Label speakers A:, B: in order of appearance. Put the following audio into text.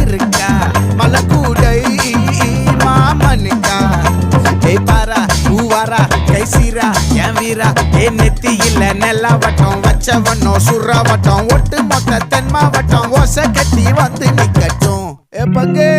A: இருக்கா மலக்கூடை மாமனுக்கா ஏய் பாரா பூவாரா கைசீரா என் வீரா என் நெத்தி இல்ல நெல்லா வட்டம் வச்சவனும் சுறா வட்டம் ஒட்டு மொத்த தென் மாவட்டம் ஓசை கட்டி வந்து நிக்கட்டும் ஏ பங்கே